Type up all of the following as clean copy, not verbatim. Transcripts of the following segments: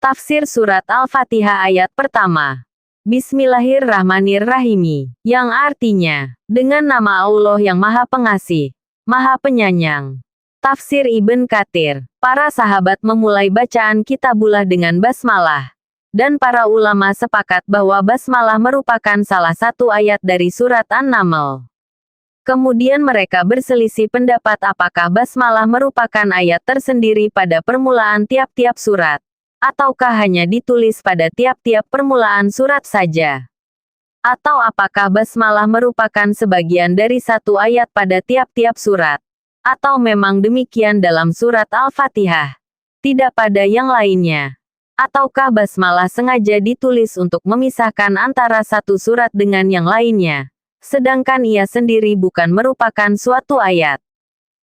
Tafsir Surat Al-Fatihah ayat pertama. Bismillahirrahmanirrahim, yang artinya, dengan nama Allah yang Maha Pengasih, Maha Penyayang. Tafsir Ibn Katsir. Para sahabat memulai bacaan kitabullah dengan basmalah. Dan para ulama sepakat bahwa basmalah merupakan salah satu ayat dari surat An-Naml. Kemudian mereka berselisih pendapat apakah basmalah merupakan ayat tersendiri pada permulaan tiap-tiap surat, ataukah hanya ditulis pada tiap-tiap permulaan surat saja. Atau apakah basmalah merupakan sebagian dari satu ayat pada tiap-tiap surat. Atau memang demikian dalam surat Al-Fatihah, tidak pada yang lainnya. Ataukah basmalah sengaja ditulis untuk memisahkan antara satu surat dengan yang lainnya, sedangkan ia sendiri bukan merupakan suatu ayat.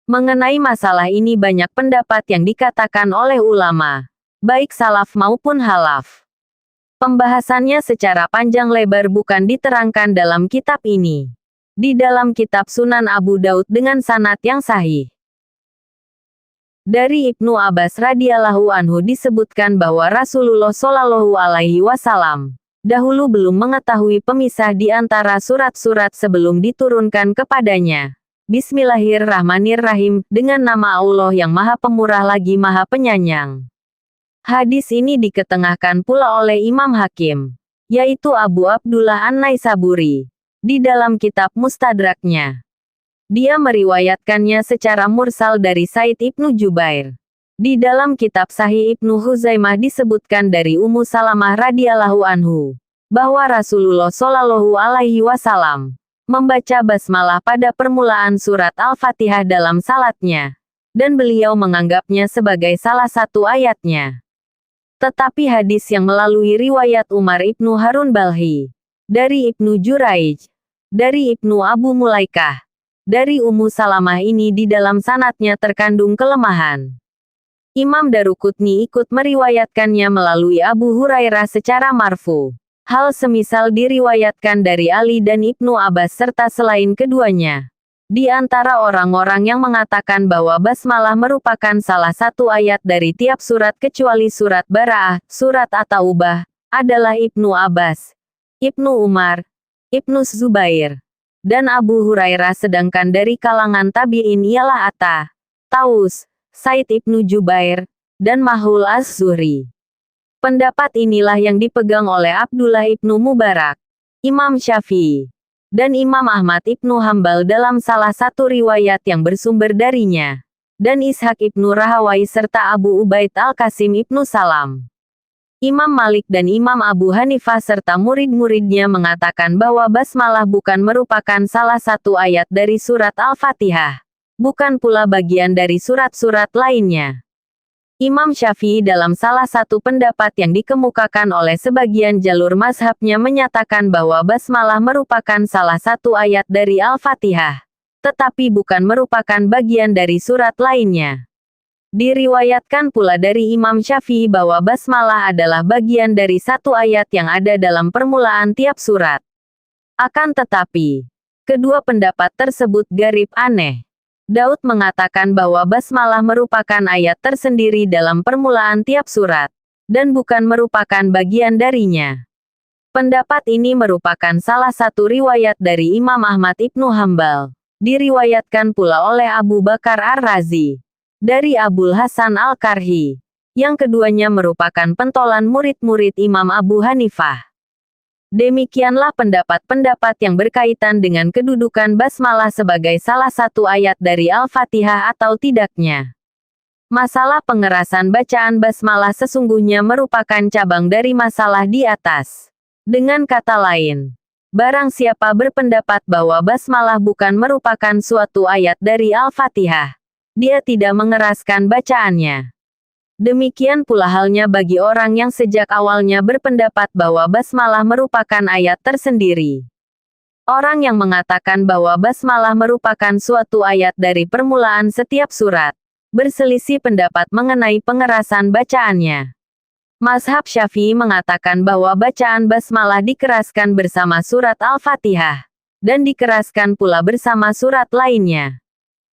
Mengenai masalah ini banyak pendapat yang dikatakan oleh ulama, baik salaf maupun halaf. Pembahasannya secara panjang lebar bukan diterangkan dalam kitab ini. Di dalam kitab Sunan Abu Daud dengan sanad yang sahih. Dari Ibnu Abbas radhiyallahu anhu disebutkan bahwa Rasulullah shallallahu alaihi wasallam dahulu belum mengetahui pemisah di antara surat-surat sebelum diturunkan kepadanya. Bismillahirrahmanirrahim, dengan nama Allah yang Maha Pemurah lagi Maha Penyayang. Hadis ini diketengahkan pula oleh Imam Hakim, yaitu Abu Abdullah An-Naisaburi, di dalam kitab Mustadraknya. Dia meriwayatkannya secara mursal dari Said Ibnu Jubair. Di dalam kitab Sahih Ibnu Huzaimah disebutkan dari Ummu Salamah radhiyallahu anhu, bahwa Rasulullah shallallahu alaihi wasallam membaca basmalah pada permulaan surat Al-Fatihah dalam salatnya, dan beliau menganggapnya sebagai salah satu ayatnya. Tetapi hadis yang melalui riwayat Umar Ibnu Harun Balhi, dari Ibnu Juraij, dari Ibnu Abu Mulaikah, dari Ummu Salamah ini di dalam sanadnya terkandung kelemahan. Imam Daruqutni ikut meriwayatkannya melalui Abu Hurairah secara marfu. Hal semisal diriwayatkan dari Ali dan Ibnu Abbas serta selain keduanya. Di antara orang-orang yang mengatakan bahwa basmalah merupakan salah satu ayat dari tiap surat kecuali surat Bara'ah, surat At-Taubah, adalah Ibnu Abbas, Ibnu Umar, Ibnu Zubair, dan Abu Hurairah, sedangkan dari kalangan tabi'in ialah Atta, Taus, Said Ibnu Jubair, dan Mahul Az-Zuhri. Pendapat inilah yang dipegang oleh Abdullah Ibnu Mubarak, Imam Syafi'i, dan Imam Ahmad Ibnu Hambal dalam salah satu riwayat yang bersumber darinya, dan Ishaq Ibnu Rahawai serta Abu Ubaid Al-Qasim Ibnu Salam. Imam Malik dan Imam Abu Hanifah serta murid-muridnya mengatakan bahwa basmalah bukan merupakan salah satu ayat dari surat Al-Fatihah, bukan pula bagian dari surat-surat lainnya. Imam Syafi'i dalam salah satu pendapat yang dikemukakan oleh sebagian jalur mazhabnya menyatakan bahwa basmalah merupakan salah satu ayat dari Al-Fatihah, tetapi bukan merupakan bagian dari surat lainnya. Diriwayatkan pula dari Imam Syafi'i bahwa basmalah adalah bagian dari satu ayat yang ada dalam permulaan tiap surat. Akan tetapi, kedua pendapat tersebut garib aneh. Daud mengatakan bahwa basmalah merupakan ayat tersendiri dalam permulaan tiap surat, dan bukan merupakan bagian darinya. Pendapat ini merupakan salah satu riwayat dari Imam Ahmad Ibnu Hambal. Diriwayatkan pula oleh Abu Bakar Ar-Razi, dari Abul Hasan Al-Karhi, yang keduanya merupakan pentolan murid-murid Imam Abu Hanifah. Demikianlah pendapat-pendapat yang berkaitan dengan kedudukan basmalah sebagai salah satu ayat dari Al-Fatihah atau tidaknya. Masalah pengerasan bacaan basmalah sesungguhnya merupakan cabang dari masalah di atas. Dengan kata lain, barang siapa berpendapat bahwa basmalah bukan merupakan suatu ayat dari Al-Fatihah, dia tidak mengeraskan bacaannya. Demikian pula halnya bagi orang yang sejak awalnya berpendapat bahwa basmalah merupakan ayat tersendiri. Orang yang mengatakan bahwa basmalah merupakan suatu ayat dari permulaan setiap surat, berselisih pendapat mengenai pengerasan bacaannya. Mazhab Syafi'i mengatakan bahwa bacaan basmalah dikeraskan bersama surat Al-Fatihah, dan dikeraskan pula bersama surat lainnya.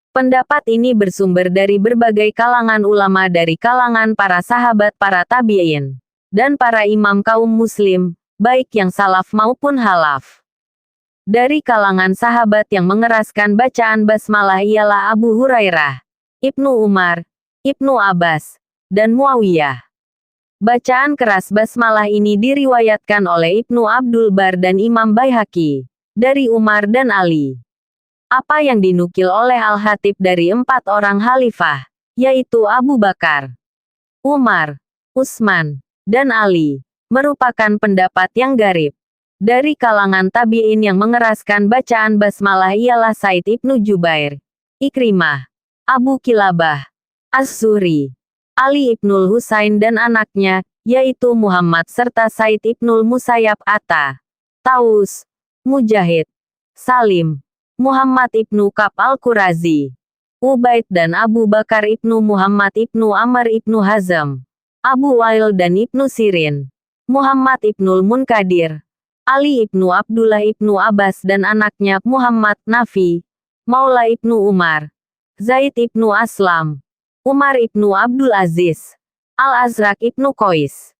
Pendapat ini bersumber dari berbagai kalangan ulama dari kalangan para sahabat para tabi'in, dan para imam kaum muslim, baik yang salaf maupun halaf. Dari kalangan sahabat yang mengeraskan bacaan basmalah ialah Abu Hurairah, Ibnu Umar, Ibnu Abbas, dan Muawiyah. Bacaan keras basmalah ini diriwayatkan oleh Ibnu Abdul Bar dan Imam Baihaqi, dari Umar dan Ali. Apa yang dinukil oleh Al-Hatib dari 4 orang khalifah, yaitu Abu Bakar, Umar, Utsman, dan Ali, merupakan pendapat yang garib. Dari kalangan tabi'in yang mengeraskan bacaan basmalah ialah Said Ibnu Jubair, Ikrimah, Abu Kilabah, Az-Zuhri, Ali Ibnul Husain dan anaknya, yaitu Muhammad serta Said Ibnul Musayyab Atta, Taus, Mujahid, Salim, Muhammad Ibnu Kab Al-Qurazi, Ubaid dan Abu Bakar Ibnu Muhammad Ibnu Amr Ibnu Hazm, Abu Wail dan Ibnu Sirin, Muhammad Ibnul Munkadir, Ali Ibnu Abdullah Ibnu Abbas dan anaknya Muhammad Nafi, Maula Ibnu Umar, Zaid Ibnu Aslam, Umar Ibnu Abdul Aziz, Al-Azraq Ibnu Qais,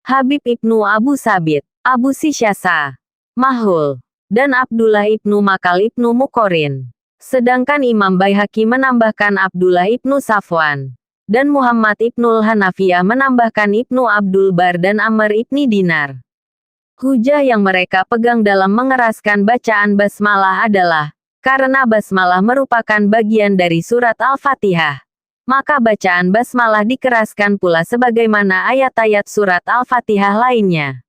Habib Ibnu Abu Sabit, Abu Sisyasa, Mahul, dan Abdullah Ibnu Makal Ibnu Muqorin. Sedangkan Imam Baihaqi menambahkan Abdullah Ibnu Safwan, dan Muhammad Ibnul Hanafiyah menambahkan Ibnu Abdul Bar dan Amr Ibni Dinar. Hujah yang mereka pegang dalam mengeraskan bacaan basmalah adalah, karena basmalah merupakan bagian dari surat Al-Fatihah, maka bacaan basmalah dikeraskan pula sebagaimana ayat-ayat surat Al-Fatihah lainnya.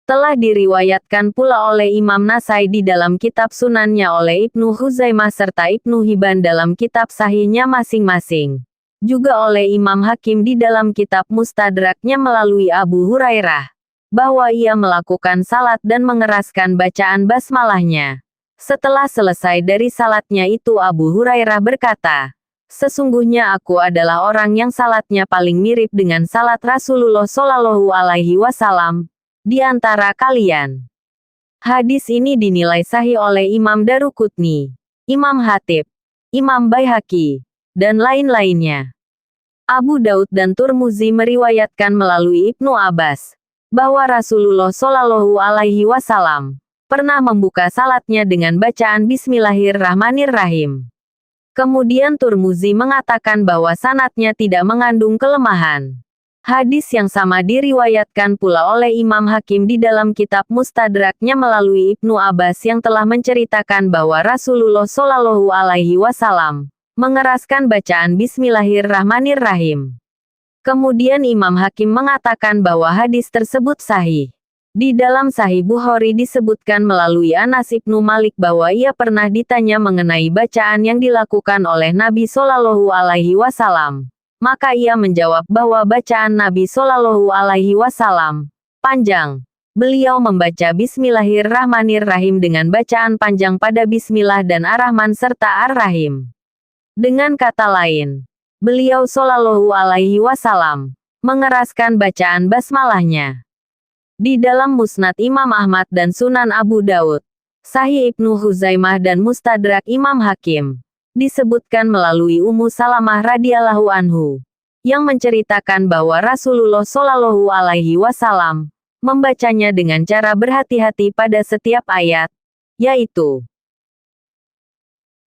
Telah diriwayatkan pula oleh Imam Nasai di dalam kitab sunannya oleh Ibnu Huzaimah serta Ibnu Hibban dalam kitab sahihnya masing-masing. Juga oleh Imam Hakim di dalam kitab Mustadraknya melalui Abu Hurairah, bahwa ia melakukan salat dan mengeraskan bacaan basmalahnya. Setelah selesai dari salatnya itu Abu Hurairah berkata, "Sesungguhnya aku adalah orang yang salatnya paling mirip dengan salat Rasulullah Shallallahu Alaihi Wasallam di antara kalian." Hadis ini dinilai sahih oleh Imam Daruqutni, Imam Hatib, Imam Baihaqi, dan lain-lainnya. Abu Daud dan Turmuzi meriwayatkan melalui Ibnu Abbas, bahwa Rasulullah Shallallahu Alaihi Wasallam pernah membuka salatnya dengan bacaan Bismillahirrahmanirrahim. Kemudian Turmuzi mengatakan bahwa sanadnya tidak mengandung kelemahan. Hadis yang sama diriwayatkan pula oleh Imam Hakim di dalam kitab Mustadraknya melalui Ibnu Abbas yang telah menceritakan bahwa Rasulullah Shallallahu Alaihi Wasallam mengeraskan bacaan Bismillahirrahmanirrahim. Kemudian Imam Hakim mengatakan bahwa hadis tersebut sahih. Di dalam Sahih Bukhari disebutkan melalui Anas Ibnu Malik bahwa ia pernah ditanya mengenai bacaan yang dilakukan oleh Nabi Shallallahu Alaihi Wasallam. Maka ia menjawab bahwa bacaan Nabi Shallallahu Alaihi Wasallam panjang. Beliau membaca Bismillahirrahmanirrahim dengan bacaan panjang pada Bismillah dan Ar-Rahman serta Ar-Rahim. Dengan kata lain, beliau Shallallahu Alaihi Wasallam mengeraskan bacaan basmalahnya. Di dalam Musnad Imam Ahmad dan Sunan Abu Daud, Sahih Ibnu Huzaimah dan Mustadrak Imam Hakim, disebutkan melalui Ummu Salamah radhiyallahu anhu, yang menceritakan bahwa Rasulullah Shallallahu Alaihi Wasallam membacanya dengan cara berhati-hati pada setiap ayat, yaitu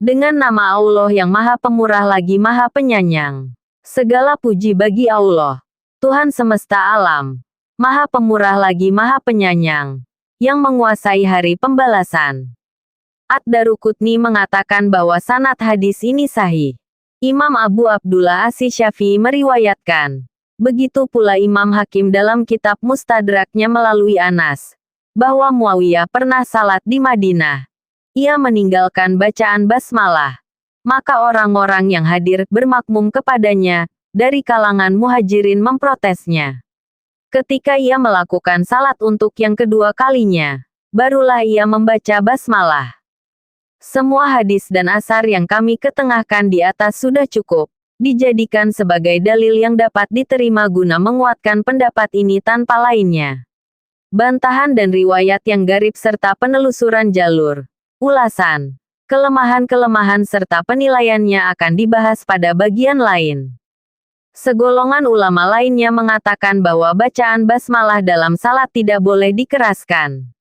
dengan nama Allah yang Maha Pemurah lagi Maha Penyayang. Segala puji bagi Allah, Tuhan semesta alam, Maha Pemurah lagi Maha Penyayang, yang menguasai hari pembalasan. Ad-Daruqutni mengatakan bahwa sanad hadis ini sahih. Imam Abu Abdullah Asy-Syafi'i meriwayatkan. Begitu pula Imam Hakim dalam kitab Mustadraknya melalui Anas, bahwa Muawiyah pernah salat di Madinah. Ia meninggalkan bacaan basmalah. Maka orang-orang yang hadir bermakmum kepadanya, dari kalangan muhajirin memprotesnya. Ketika ia melakukan salat untuk yang kedua kalinya, barulah ia membaca basmalah. Semua hadis dan asar yang kami ketengahkan di atas sudah cukup dijadikan sebagai dalil yang dapat diterima guna menguatkan pendapat ini tanpa lainnya. Bantahan dan riwayat yang garib serta penelusuran jalur, ulasan, kelemahan-kelemahan serta penilaiannya akan dibahas pada bagian lain. Segolongan ulama lainnya mengatakan bahwa bacaan basmalah dalam salat tidak boleh dikeraskan.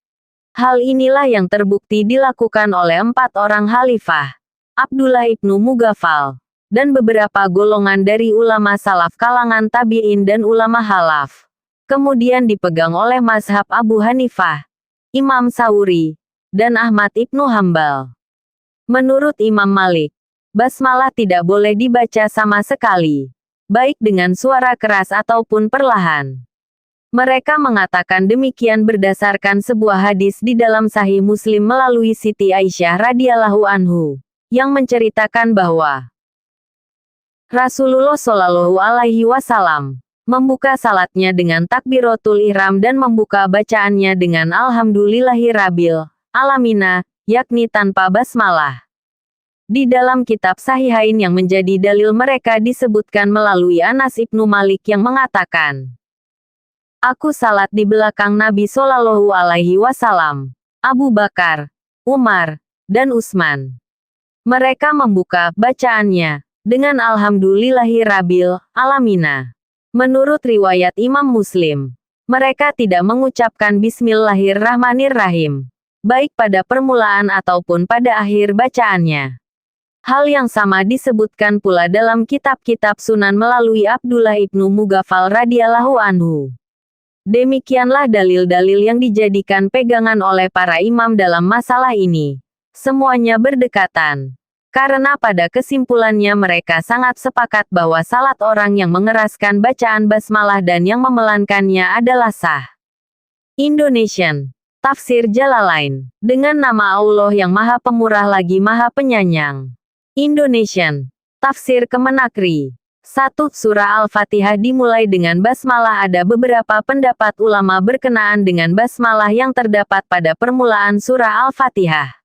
Hal inilah yang terbukti dilakukan oleh 4 orang khalifah, Abdullah ibnu Mughaffal, dan beberapa golongan dari ulama salaf kalangan tabi'in dan ulama khalaf. Kemudian dipegang oleh mazhab Abu Hanifah, Imam Syafi'i, dan Ahmad ibnu Hambal. Menurut Imam Malik, basmalah tidak boleh dibaca sama sekali, baik dengan suara keras ataupun perlahan. Mereka mengatakan demikian berdasarkan sebuah hadis di dalam Sahih Muslim melalui Siti Aisyah radhiyallahu anhu, yang menceritakan bahwa Rasulullah Shallallahu alaihi wasallam membuka salatnya dengan takbiratul ihram dan membuka bacaannya dengan alhamdulillahirabbil alamina, yakni tanpa basmalah. Di dalam kitab Sahihain yang menjadi dalil mereka disebutkan melalui Anas ibnu Malik yang mengatakan, "Aku salat di belakang Nabi Shallallahu alaihi wasallam, Abu Bakar, Umar, dan Utsman. Mereka membuka bacaannya dengan alhamdulillahirabbil alamina." Menurut riwayat Imam Muslim, mereka tidak mengucapkan Bismillahirrahmanirrahim, baik pada permulaan ataupun pada akhir bacaannya. Hal yang sama disebutkan pula dalam kitab-kitab Sunan melalui Abdullah ibnu Mughaffal radhiyallahu anhu. Demikianlah dalil-dalil yang dijadikan pegangan oleh para imam dalam masalah ini. Semuanya berdekatan. Karena pada kesimpulannya mereka sangat sepakat bahwa salat orang yang mengeraskan bacaan basmalah dan yang memelankannya adalah sah. Indonesian Tafsir Jalalain, dengan nama Allah yang Maha Pemurah lagi Maha Penyayang. Indonesian Tafsir Kemenakri. 1. Surah Al-Fatihah dimulai dengan basmalah. Ada beberapa pendapat ulama berkenaan dengan basmalah yang terdapat pada permulaan surah Al-Fatihah.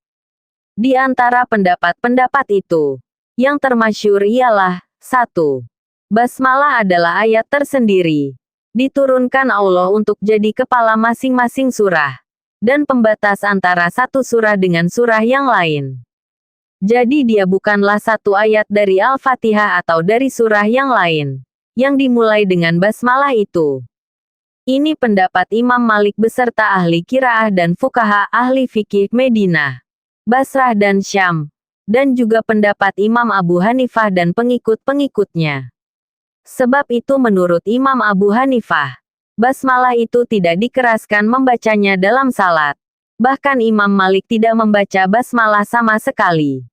Di antara pendapat-pendapat itu, yang termasyhur ialah 1. Basmalah adalah ayat tersendiri. Diturunkan Allah untuk jadi kepala masing-masing surah, dan pembatas antara satu surah dengan surah yang lain. Jadi dia bukanlah satu ayat dari Al-Fatihah atau dari surah yang lain, yang dimulai dengan basmalah itu. Ini pendapat Imam Malik beserta ahli qiraah dan fuqaha ahli fikih Madinah, Basrah dan Syam, dan juga pendapat Imam Abu Hanifah dan pengikut-pengikutnya. Sebab itu menurut Imam Abu Hanifah, basmalah itu tidak dikeraskan membacanya dalam salat. Bahkan Imam Malik tidak membaca basmalah sama sekali.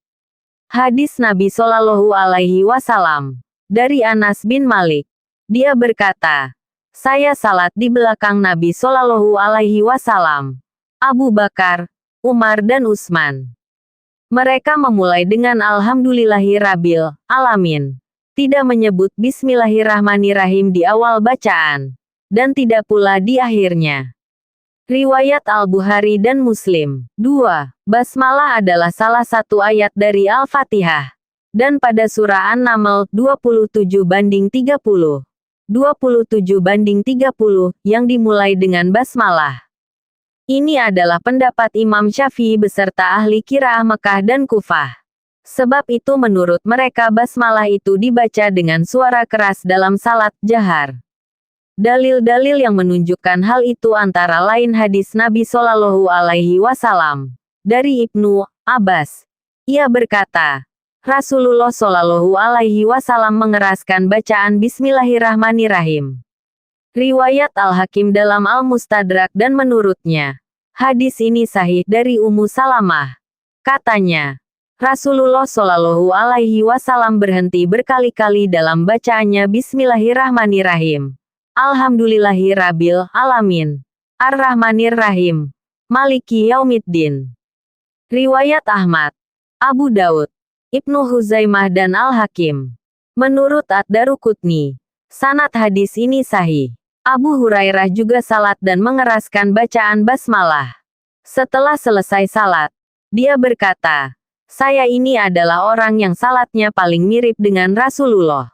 Hadis Nabi Shallallahu alaihi wasallam dari Anas bin Malik. Dia berkata, "Saya salat di belakang Nabi Shallallahu alaihi wasallam, Abu Bakar, Umar dan Utsman. Mereka memulai dengan alhamdulillahirabbil alamin. Tidak menyebut bismillahirrahmanirrahim di awal bacaan, dan tidak pula di akhirnya." Riwayat Al-Bukhari dan Muslim. 2. Basmalah adalah salah satu ayat dari Al-Fatihah. Dan pada surah An-Naml 27/30, 27/30 yang dimulai dengan basmalah. Ini adalah pendapat Imam Syafi'i beserta ahli qiraah Mekah dan Kufah. Sebab itu menurut mereka basmalah itu dibaca dengan suara keras dalam salat jahar. Dalil-dalil yang menunjukkan hal itu antara lain hadis Nabi Shallallahu alaihi wasallam dari Ibnu Abbas. Ia berkata, Rasulullah Shallallahu alaihi wasallam mengeraskan bacaan Bismillahirrahmanirrahim. Riwayat Al-Hakim dalam Al-Mustadrak dan menurutnya, hadis ini sahih dari Ummu Salamah. Katanya, Rasulullah Shallallahu alaihi wasallam berhenti berkali-kali dalam bacaannya Bismillahirrahmanirrahim. Alhamdulillahirabbil alamin. Ar-Rahmanir-Rahim. Maliki Yaumiddin. Riwayat Ahmad, Abu Daud, Ibnu Huzaimah dan Al-Hakim. Menurut Ad-Daruqutni, sanad hadis ini sahih. Abu Hurairah juga salat dan mengeraskan bacaan basmalah. Setelah selesai salat, dia berkata, "Saya ini adalah orang yang salatnya paling mirip dengan Rasulullah."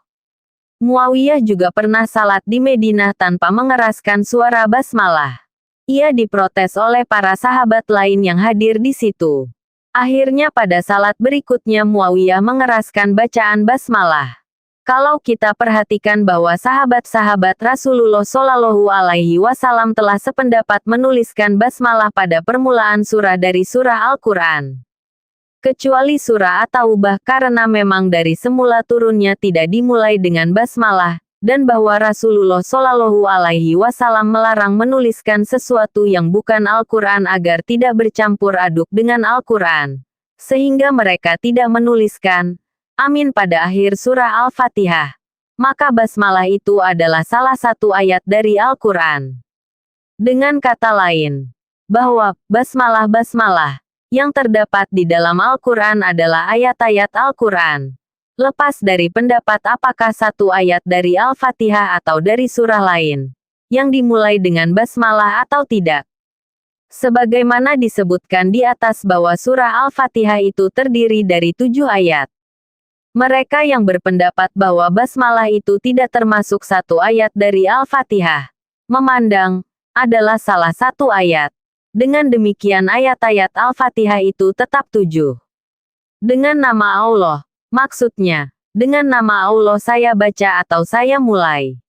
Muawiyah juga pernah salat di Madinah tanpa mengeraskan suara basmalah. Ia diprotes oleh para sahabat lain yang hadir di situ. Akhirnya pada salat berikutnya Muawiyah mengeraskan bacaan basmalah. Kalau kita perhatikan bahwa sahabat-sahabat Rasulullah Shallallahu Alaihi Wasallam telah sependapat menuliskan basmalah pada permulaan surah dari surah Al-Quran. Kecuali surah At-Taubah karena memang dari semula turunnya tidak dimulai dengan basmalah, dan bahwa Rasulullah Shallallahu Alaihi Wasallam melarang menuliskan sesuatu yang bukan Al-Quran agar tidak bercampur aduk dengan Al-Quran. Sehingga mereka tidak menuliskan Amin pada akhir surah Al-Fatihah. Maka basmalah itu adalah salah satu ayat dari Al-Quran. Dengan kata lain, bahwa basmalah yang terdapat di dalam Al-Quran adalah ayat-ayat Al-Quran. Lepas dari pendapat apakah satu ayat dari Al-Fatihah atau dari surah lain, yang dimulai dengan basmalah atau tidak. Sebagaimana disebutkan di atas bahwa surah Al-Fatihah itu terdiri dari 7 ayat. Mereka yang berpendapat bahwa basmalah itu tidak termasuk satu ayat dari Al-Fatihah, memandang, adalah salah satu ayat. Dengan demikian ayat-ayat Al-Fatihah itu tetap 7. Dengan nama Allah, maksudnya, dengan nama Allah saya baca atau saya mulai.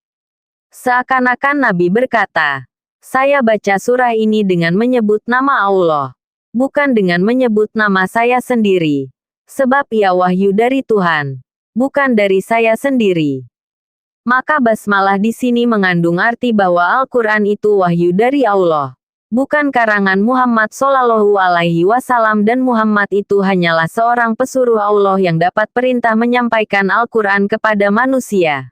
Seakan-akan Nabi berkata, saya baca surah ini dengan menyebut nama Allah, bukan dengan menyebut nama saya sendiri. Sebab ia wahyu dari Tuhan, bukan dari saya sendiri. Maka basmalah di sini mengandung arti bahwa Al-Quran itu wahyu dari Allah, bukan karangan Muhammad Shallallahu Alaihi Wasallam dan Muhammad itu hanyalah seorang pesuruh Allah yang dapat perintah menyampaikan Al-Quran kepada manusia.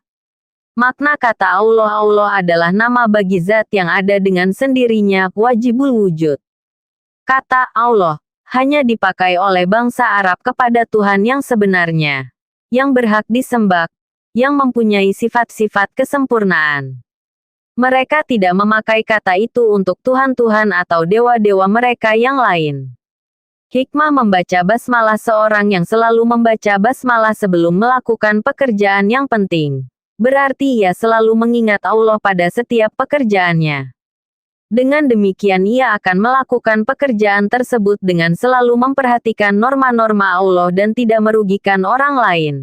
Makna kata Allah adalah nama bagi zat yang ada dengan sendirinya, wajibul wujud. Kata Allah hanya dipakai oleh bangsa Arab kepada Tuhan yang sebenarnya, yang berhak disembah, yang mempunyai sifat-sifat kesempurnaan. Mereka tidak memakai kata itu untuk Tuhan-Tuhan atau dewa-dewa mereka yang lain. Hikmah membaca basmalah seorang yang selalu membaca basmalah sebelum melakukan pekerjaan yang penting. Berarti ia selalu mengingat Allah pada setiap pekerjaannya. Dengan demikian ia akan melakukan pekerjaan tersebut dengan selalu memperhatikan norma-norma Allah dan tidak merugikan orang lain.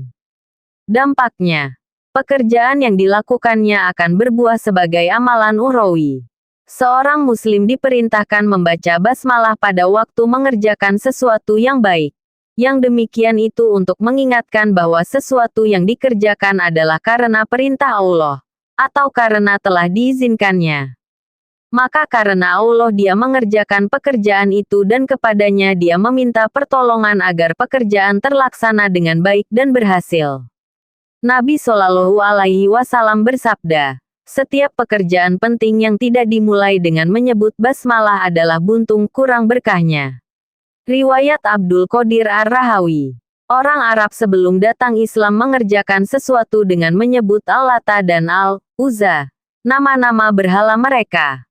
Dampaknya, pekerjaan yang dilakukannya akan berbuah sebagai amalan ukhrawi. Seorang muslim diperintahkan membaca basmalah pada waktu mengerjakan sesuatu yang baik. Yang demikian itu untuk mengingatkan bahwa sesuatu yang dikerjakan adalah karena perintah Allah, atau karena telah diizinkannya. Maka karena Allah dia mengerjakan pekerjaan itu dan kepadanya dia meminta pertolongan agar pekerjaan terlaksana dengan baik dan berhasil. Nabi Shallallahu Alaihi Wasallam bersabda, setiap pekerjaan penting yang tidak dimulai dengan menyebut basmalah adalah buntung kurang berkahnya. Riwayat Abdul Qadir Ar-Rahawi. Orang Arab sebelum datang Islam mengerjakan sesuatu dengan menyebut Al-Lata dan Al-Uzza, nama-nama berhala mereka.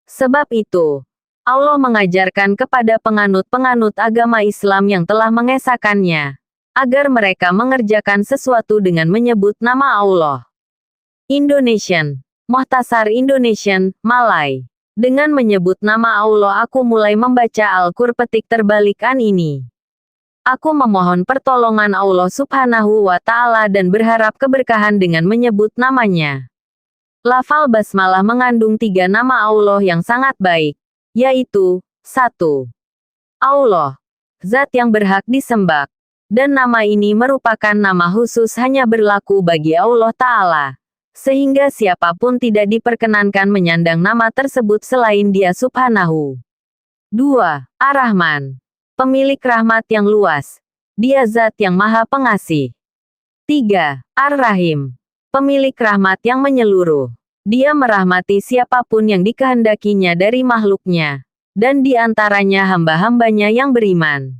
Sebab itu, Allah mengajarkan kepada penganut-penganut agama Islam yang telah mengesahkannya, agar mereka mengerjakan sesuatu dengan menyebut nama Allah. Indonesian, Muhtasar Indonesian, Malay. Dengan menyebut nama Allah aku mulai membaca Al-Qur'an petik terbalikan ini. Aku memohon pertolongan Allah Subhanahu wa Ta'ala dan berharap keberkahan dengan menyebut namanya. Lafal basmalah mengandung 3 nama Allah yang sangat baik, yaitu 1. Allah, zat yang berhak disembah, dan nama ini merupakan nama khusus hanya berlaku bagi Allah Ta'ala, sehingga siapapun tidak diperkenankan menyandang nama tersebut selain Dia Subhanahu. 2. Ar-Rahman, pemilik rahmat yang luas, Dia zat yang maha pengasih. 3. Ar-Rahim, pemilik rahmat yang menyeluruh. Dia merahmati siapapun yang dikehendakinya dari makhluknya, dan di antaranya hamba-hambanya yang beriman.